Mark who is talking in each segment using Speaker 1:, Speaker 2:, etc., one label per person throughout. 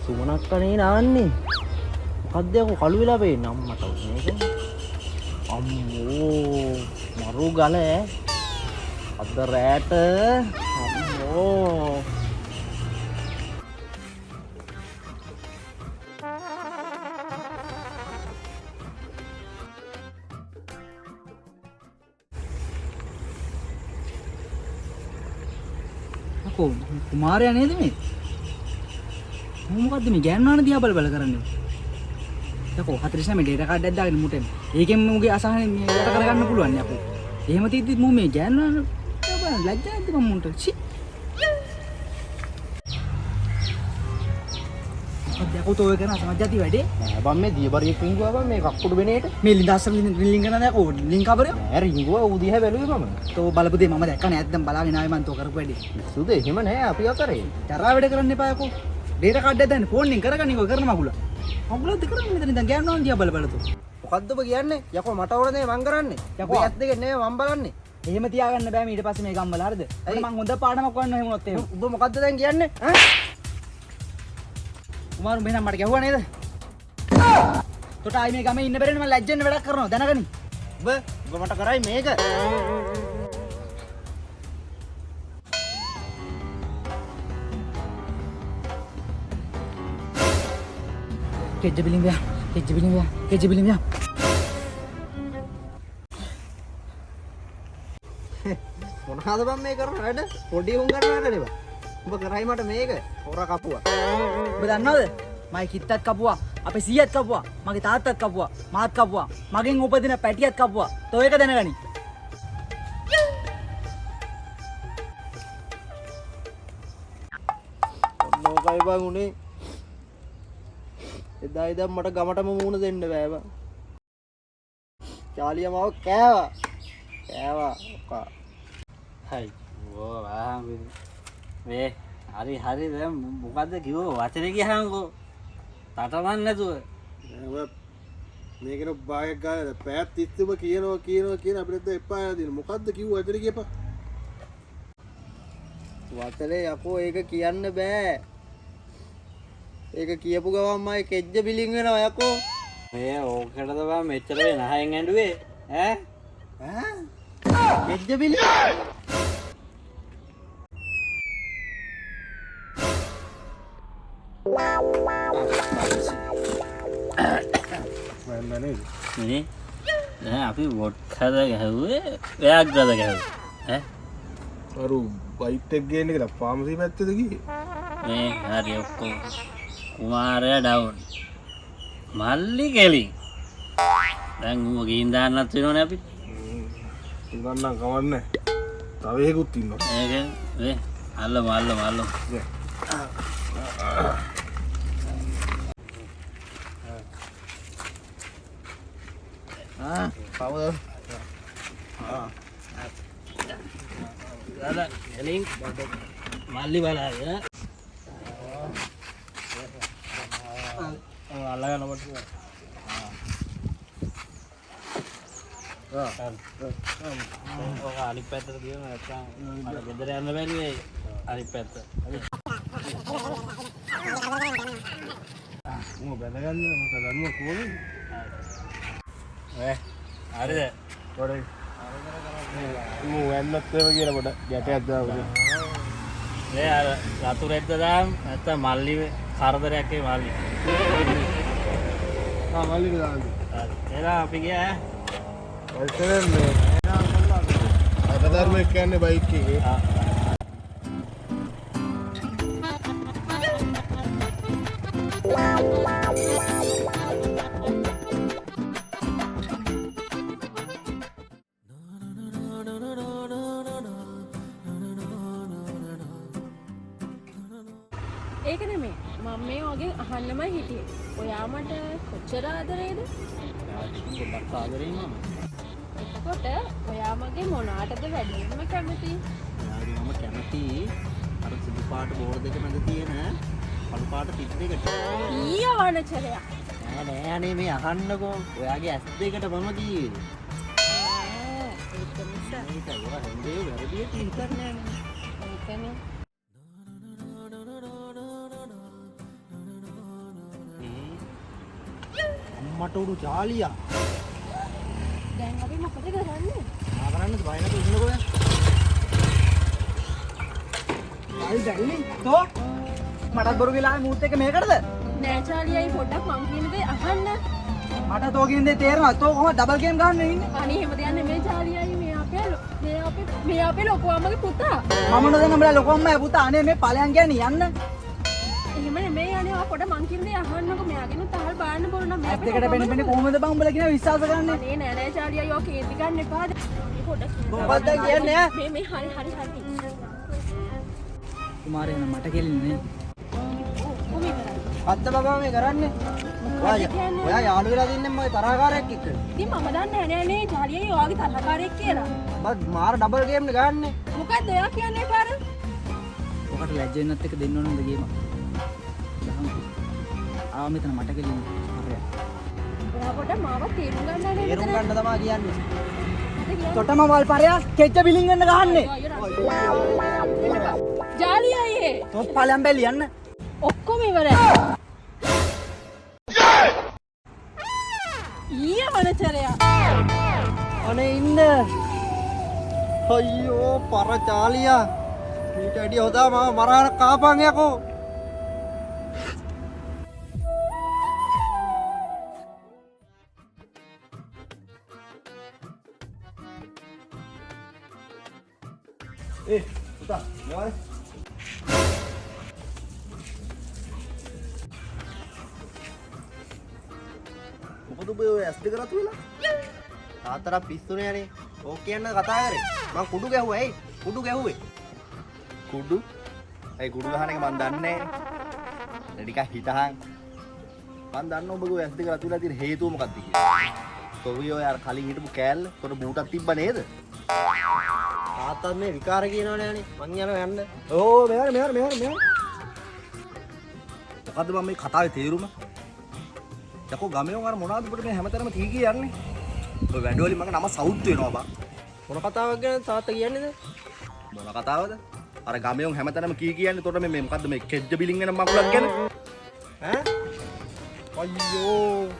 Speaker 1: සුමනක් කනේ නාන්නේ. මොකද්ද යකෝ කළු වෙලා පේන්නේ අම්මට මේක. අම්මෝ මරු ගල ඈ. අද රැට අම්මෝ.
Speaker 2: අකෝ කුමාරයා නේද මේ? මොකද්ද මේ ගෑනුනාන දිහා බල බල කරන්නේ? යකෝ 49 ඩේටා කාඩ් එකක් දාගෙන මුටෙන්. ඒකෙන් මුගේ අසහනේ මේ යට කරගන්න පුළුවන් නේ අපෝ. එහෙම තියද්දිත් මු මේ ගෑනුනාන බලන්න ලැජ්ජා නැද්ද මම මුන්ට? චි. යකෝ තෝ ඒක නා සමජ්ජති වැඩේ.
Speaker 1: නෑ බම් මේ දියබරියෙක් රින්ගුවා බම් මේ කක්කුඩු වෙනේට.
Speaker 2: මේ ලින්දාස්සම ලින්ක් කරන යකෝ ලින්ක් කවරේ?
Speaker 1: නෑ රින්ගුවා ඌ දිහා බැලුවේ මම.
Speaker 2: තෝ බලපු දේ මම දැක්කා නේ ඇත්තම බලාගෙන ආවේ මන් තෝ කරපු වැඩේ.
Speaker 1: සුද එහෙම නෑ අපි අතරේ.
Speaker 2: තරහා වැඩ කරන්න එපා යකෝ. ඩේටා කාඩ් එක දාන්න ෆෝන් එකෙන් කරගන්න ඉකෝ කරන මගුල. මගුලද කරන්නේ මෙතන ඉඳන් ගෑනුනාන දිහා බල බල තෝ.
Speaker 1: මොකද්ද ඔබ කියන්නේ? යකෝ මට ඕනේ මං කරන්නේ. යකෝ ඇත් දෙක නෙමෙයි මං බලන්නේ.
Speaker 2: එහෙම තියාගන්න බෑ ඊට පස්සේ මේ ගම්වල හරිද? මම හොඳ පාඩමක් වන්න එහෙම වුණොත් එහෙම.
Speaker 1: ඔබ මොකද්ද දැන් කියන්නේ? ඈ?
Speaker 2: උමාරු මෙන්න මට ගැහුවා නේද? තොට ආයි මේ ගමේ ඉන්න බැරිනේ මම ලැජ්ජෙන් වැඩක් කරනවා දැනගනි.
Speaker 1: ඔබ මට කරයි මේක.
Speaker 2: කෙජ්ජ බිලින් ගියා. කෙජ්ජ බිලින් ගියා. කෙජ්ජ බිලින් ගියා.
Speaker 1: මොනවාද බම් මේ කරන වැඩ? පොඩි උන් කරන වැඩ නේ බං. ඔබ කරයි මට මේක. හොරා කපුවා.
Speaker 2: ඔබ දන්නවද? මගේ කිත්තත් කපුවා. අපේ සීයත් කපුවා. මගේ තාත්තත් කපුවා. මාත් කපුවා. මගෙන් උපදින පැටියත් කපුවා. තෝ ඒක දැනගනි.
Speaker 1: මොකයි බං උනේ? එදා ඉඳන් මට ගමටම මූණ දෙන්න බෑ බං. චාලියා මාව කෑවා. ඔක්කා.
Speaker 3: හයි ඕ ආ මේ හරි දැන් මොකද්ද කිව්ව වචනේ කියහන්කෝ තටමන් නැතුව
Speaker 4: මේකන භාගයක් ගාලා පැයක් තිස්සෙම කියනවා අපිට එපා යදින මොකද්ද කිව්ව ඇතර කියපා
Speaker 1: වචනේ යකෝ ඒක කියන්න බෑ. ඒක කියපු ගමන් මයි කෙජ්ජ බිලින් වෙනවා යකෝ.
Speaker 3: මේ ඕකටද බා මෙච්චර වෙනහෙන් ඇඬුවේ ඈ
Speaker 1: කෙජ්ජ බිලි
Speaker 3: නේ දැන් අපි වොඩ්කාද ගැහුවේ ව්‍යාග්‍රාද ගැහුවේ ඈ
Speaker 4: අරු බයිට් එක ගේන්න කියලා ෆාමසි පැත්තේද ගියේ
Speaker 3: මේ හරි ඔක්කොම කුමාරයා ඩවුන් මල්ලි කෙලි දැන් ඌව ගිහින් දාන්නත් වෙනවනේ අපි
Speaker 4: ඉන්නන්නම් කවන්නේ තව එකකුත් ඉන්නවා
Speaker 3: ඒක වේ අල්ලමු
Speaker 1: කවුද?
Speaker 3: දාලා එලින් මල්ලි බලන්න අල්ලගන්න කොට අනිත් පැත්තට ගියම නැත්නම් මට ගෙදර යන්න බැරි වෙයි අනිත් පැත්ත
Speaker 4: මම බැලගන්න මට දන්නවා කොහොමද
Speaker 3: හරිද
Speaker 4: පොඩි මම වෙන්නත් ඒව කියලා පොඩ ගැටයක් දාලා
Speaker 3: මේ අර රතු රෙද්ද දාම් නැත්නම් මල්ලි කරදරයක් ඒ මල්ලි
Speaker 4: මල්ලි දාන්න
Speaker 3: හරි එහෙනම් අපි ගියා
Speaker 4: වල්තරන් මේ අතදර්ම කියන්නේ බයික් එකේ
Speaker 5: ඒක නෙමෙයි මම මේ වගේ අහන්නමයි හිටියේ. ඔයා මට කොච්චර ආදරේද?
Speaker 3: පොඩ්ඩක් ආදරේ මම
Speaker 5: එතකොට ඔයා මගේ මොනාටද වැඩිම කැමති?
Speaker 1: එයාගේ මම කැමති අර සුදු පාට බෝඩ් දෙක මැද තියෙන කළු පාට පිට දෙකට.
Speaker 5: ඊය වනචරයක්.
Speaker 1: නෑ අනේ මේ අහන්නකෝ. ඔයාගේ ඇස් දෙකට මම කියේ.
Speaker 5: ඒක නිසා
Speaker 1: ඒක ඔයා හොඳේ වැරදියට හිතන්නේ නෑනේ.
Speaker 5: ඒකනේ.
Speaker 1: කට උඩු චාලියා.
Speaker 5: දැන් අපි මොකද කරන්නේ?
Speaker 1: ආ කරන්නද බය නැතුව ඉන්නකෝ දැන්. ආයි දැන්නේ. තෝ මටත් බොරු කියලා මූත් එක මේකටද?
Speaker 5: නෑ චාලියයි පොඩ්ඩක් මං කියන දේ අහන්න.
Speaker 2: මට තෝ කියන දේ තේරෙනවා. තෝ කොහොමද ඩබල් ගේම් ගන්න ඉන්නේ?
Speaker 5: අනේ එහෙම දෙයක් නෙමෙයි චාලියයි මේ අපේ ලොකු අම්මගේ පුතා.
Speaker 2: මම නොදන්න උඹලා ලොකු අම්මයි පුතා අනේ මේ ඵලයන් කියන්නේ යන්න.
Speaker 5: එහෙම නෙමෙයි අනේ ආ පොඩ මං කියන දේ අහන්නකො මෙයාගෙන තහල් බලන්න බොරු නම්
Speaker 2: ඇත්ත එකට පෙන්න කොහොමද බං උඹලා කියන විශ්වාස කරන්නේ?
Speaker 5: අනේ නෑ නෑ චාලියයි ඔය කේන්ති ගන්න එපා. පොඩක්
Speaker 1: මොකක්ද කියන්නේ?
Speaker 5: මේ හරි
Speaker 2: කුමාරයා නම් මට කෙලින්නේ.
Speaker 5: කොහොමද කරන්නේ?
Speaker 1: අත්ත බබා මේ කරන්නේ. ඔයා යාළු වෙලා දින්නේ මගේ තරහකාරයෙක් එක්ක.
Speaker 5: ඉතින් මම දන්නේ නෑ නේ චාලියයි ඔයාගේ තරහකාරයෙක් කියලා.
Speaker 1: බත් මාර ඩබල් ගේම් නේ ගහන්නේ.
Speaker 5: මොකද්ද ඔයා කියන්නේ පාර?
Speaker 2: ඔකට ලැජ්ජ වෙන්නත් එක දෙන්න ඕනද ගේම. ආව මෙතන මට කෙලින්නේ. හරියට.
Speaker 5: ඔයා පොඩ මාව තේරුම් ගන්න නෑ
Speaker 1: තේරුම් ගන්න තමයි කියන්නේ.
Speaker 2: තොටම වල් පරයා කෙච්ච බිලින් වෙන්න ගහන්නේ.
Speaker 5: ජාලියයි
Speaker 2: තොත් ඵලයන් බැලි යන්න.
Speaker 5: ඔක්කොම ඉවරයි. ඊය වනචරයා.
Speaker 1: අනේ ඉන්න. අයියෝ පර චාලියා. ඊට වැඩි හොදා මාව මරාන කාපන් යකෝ. පුතා යවල්. මොකද ඔබ ඔය ඇස් දෙක රතු වෙලා? තාත්තලා පිස්සුනේ යන්නේ. ඕක කියන්න කතා කරේ. මං කුඩු ගැහුවා ඇයි? කුඩු ගැහුවේ. කුඩු? ඇයි කුඩු ගහන එක මන් දන්නේ නැහැ. ටිකක් හිතහන්. මන් දන්න ඔබ ඔය ඇස් දෙක රතු වෙලා තියෙන හේතුව මොකක්ද කියලා. තොවිය ඔය අර කලින් හිටපු කෑල්ල තොර බූටක් තිබ්බ නේද? තාත්තා මේ විකාර කියනවනේ අනේ. මං යනවා යන්න. ඕ මෙහර. මොකද්ද මම මේ කතාවේ තේරුම? යකෝ ගමේ වර මොනවද උඹට මේ හැමතැනම කී කී යන්නේ? ඔය වැඩවලින් මගේ නම සවුත් වෙනවා බං. මොන කතාවක් ගැනද තාත්තා කියන්නේද? මොන කතාවද? අර ගමේ හැමතැනම කී කියන්නේ තොට මේ මොකද්ද මේ කෙජ්ජ බිලින් වෙන මකුලක් ගැන? ඈ? අයියෝ.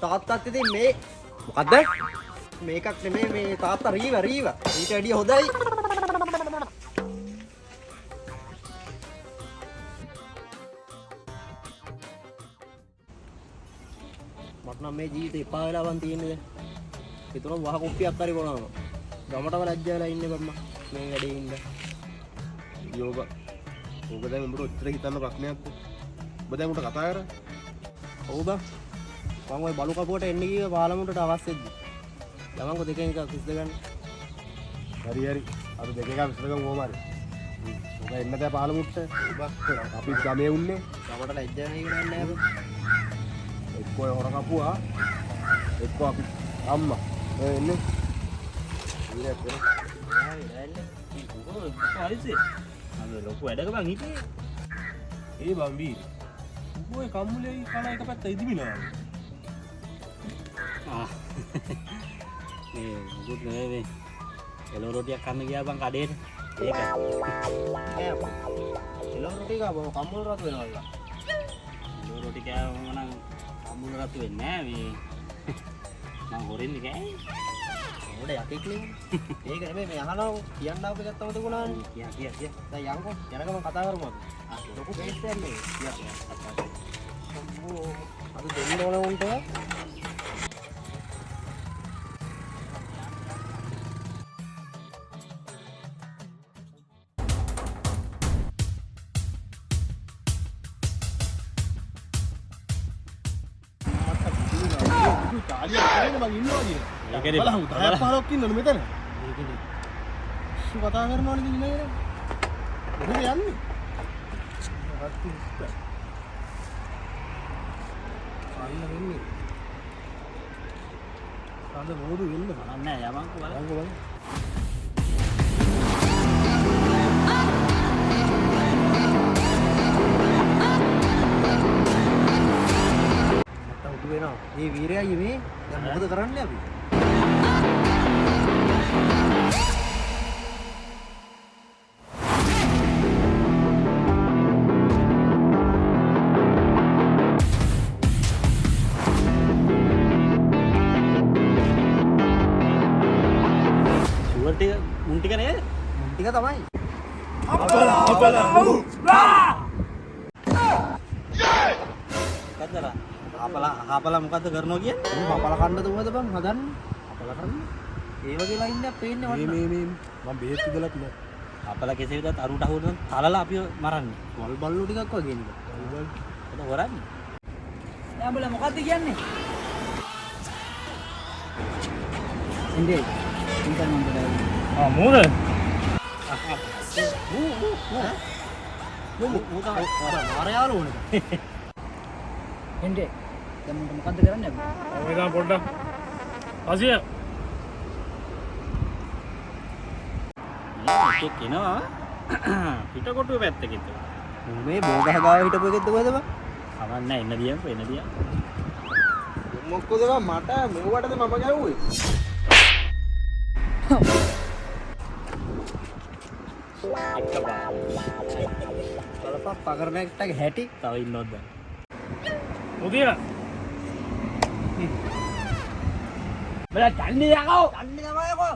Speaker 1: තාත්තාත් ඉතින් මේ මොකද්ද? මේකක් නෙමෙයි මේ තාත්තා රීව. ඊට වැඩිය හොඳයි. මට නම් මේ ජීවිතේ එපා වෙලා වන් තියෙන්නේ දැන්. ඒතරම් වහ කුප්පියක් හරි බොනවා. ගමටම ලැජ්ජ වෙලා ඉන්නේ බම්මා. මේ වැඩේ ඉන්න. යෝග. ඔබ දැන් උඹට උත්තර හිතන්න ප්‍රශ්නයක්ද? ඔබ දැන් උඹට කතා කරා? ඔව් බං. මම ওই බලු කපුවට එන්න ගියේ පාලමුටට අවශ්‍යද? ළමංගෝ දෙකෙන් එකක් විසඳ ගන්න. හරි. අර දෙක එකක් විසඳ ගමු ඕමාරි. ඔබ එන්න තෑ පාලමුටට. අපි ගමේ උන්නේ. ගමට ලැජ්ජ වෙන එක නෑ බං. එක්ක ඔය හොර කපුවා. එක්ක අපි අම්මා. ඔය එන්නේ. ඊරත් වෙන.
Speaker 3: ලොකු වැඩක බං හිටියේ.
Speaker 4: ඒ බම් බී. ඔය කම්මුලේ කන එක පැත්ත ඉදිමිනවා.
Speaker 3: මේ මුකුත් නෙවෙයි. එළව රොටියක් කන්න ගියා බං කඩේට. ඒක.
Speaker 1: එලව රොටි ගාව කම්මුල රතු වෙනවා.
Speaker 3: එළව රොටි කෑවම නම් අමුල රතු වෙන්නේ නෑ මේ. මං හොරෙන්නේ කෑවේ.
Speaker 1: ඔඩ යකෙක් නේ. ඒක නෙමෙයි මේ අහනවා කියන්න ආපු එකක් තමයි තිබුණානේ.
Speaker 3: කිය.
Speaker 1: දැන් යන්කෝ යනකම කතා කරමු අපි. ලොකු බේස් එකක් නේ. අද දෙන්න ඕන උන්ට.
Speaker 4: චාලියා කරන්නේ මං ඉන්නවා කියන.
Speaker 3: ඒකනේ
Speaker 4: බලහමු 10ක් 15ක් ඉන්නවනේ මෙතන.
Speaker 3: ඒකනේ.
Speaker 4: සු කතා කරනවනේ ඉන්නේ නේද? මොකද යන්නේ? අන්න වෙන්නේ. අද මොඩු වෙන්න බලන්න.
Speaker 3: නෑ යමන්කෝ බලන්න.
Speaker 4: බලන්න.
Speaker 1: උඩු වෙනවා. මේ වීරයයි මේ දැන් මොකද කරන්නේ අපි?
Speaker 3: ඌර ටික මුන් ටික නේද?
Speaker 1: මුන් ටික තමයි.
Speaker 3: මොකද්දලා? ආපලා මොකද්ද කරනවා කියන්නේ?
Speaker 1: මම අපල කන්නද උවද බං හදන්නේ? අපල කන්න. ඒ වගේ ලයින් එකක් පේන්නේ වන්න.
Speaker 4: මේ මම බෙහෙත් ඉදලත් නෑ.
Speaker 3: ආපලා කෙසේ වෙතත් අරුට අහුවන තලලා අපිව මරන්නේ.
Speaker 1: වල් බල්ලු ටිකක් වගේ නේද?
Speaker 3: ඒක හොරන්නේ.
Speaker 2: දැන් උඹලා මොකද්ද කියන්නේ? ඉන්නේ ඉන්ටර් නම්බර්
Speaker 3: ආ මූද?
Speaker 1: මාරයාලු ඕනේ.
Speaker 2: ඉන්නේ දැන් මම මොකද්ද කරන්නේ අපි?
Speaker 3: ඔය ගා පොඩ්ඩක්. අසිය. ඒක කෙනවා. පිටකොටුවේ පැත්තකින් තියෙනවා.
Speaker 1: මේ බෝගහ ගාව හිටපු එකෙක්ද කොහෙද බං?
Speaker 3: කවන්න එන්න දියම්කෝ එන්න දියම්.
Speaker 4: මොකද බං මට මෙව්වටද මම ගැව්වේ.
Speaker 3: එක බා.
Speaker 1: බලපන් පකරණයක්ටගේ හැටි.
Speaker 3: තව ඉන්නවද දැන්?
Speaker 6: මුදිය
Speaker 2: බලා ඡන්දේ යකෝ.
Speaker 1: යන්නේ තමයි යකෝ.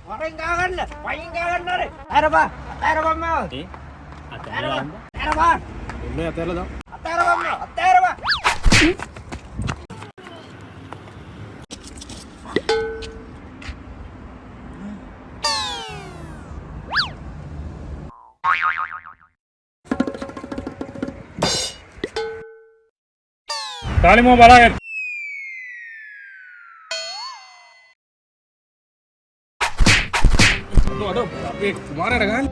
Speaker 1: වරෙන් ගා ගන්න. වයින් ගා ගන්න අර. අරපන්. අරපන් මාව.
Speaker 3: ඒ අතෑරවන්න.
Speaker 1: අරපන්.
Speaker 4: එන්නේ අතහැරලා දාන්න.
Speaker 1: අතෑරපන් මාව. අතෑරපන්.
Speaker 6: කාලිමෝ බලාගෙන
Speaker 4: අඩෝ ඒ කුමාරයාට ගහන්න.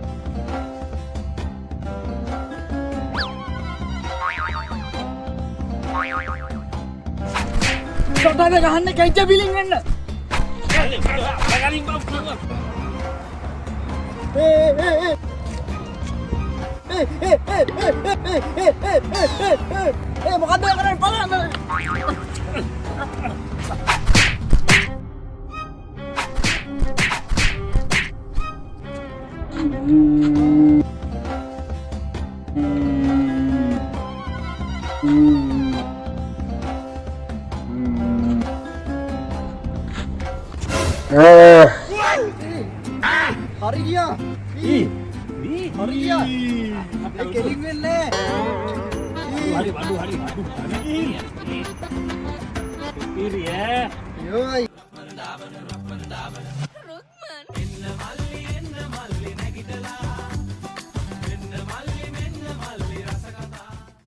Speaker 2: සොටාද ගහන්න කැච්ච බිලින් වෙන්න. මොකද්ද කරන්නේ බලන්න.
Speaker 1: හරි ගියා. හරි ගියා. ඒ කෙලින් වෙන්නේ.
Speaker 3: හරි වඩු හරි වඩු. ඉරිය.
Speaker 1: යෝයි.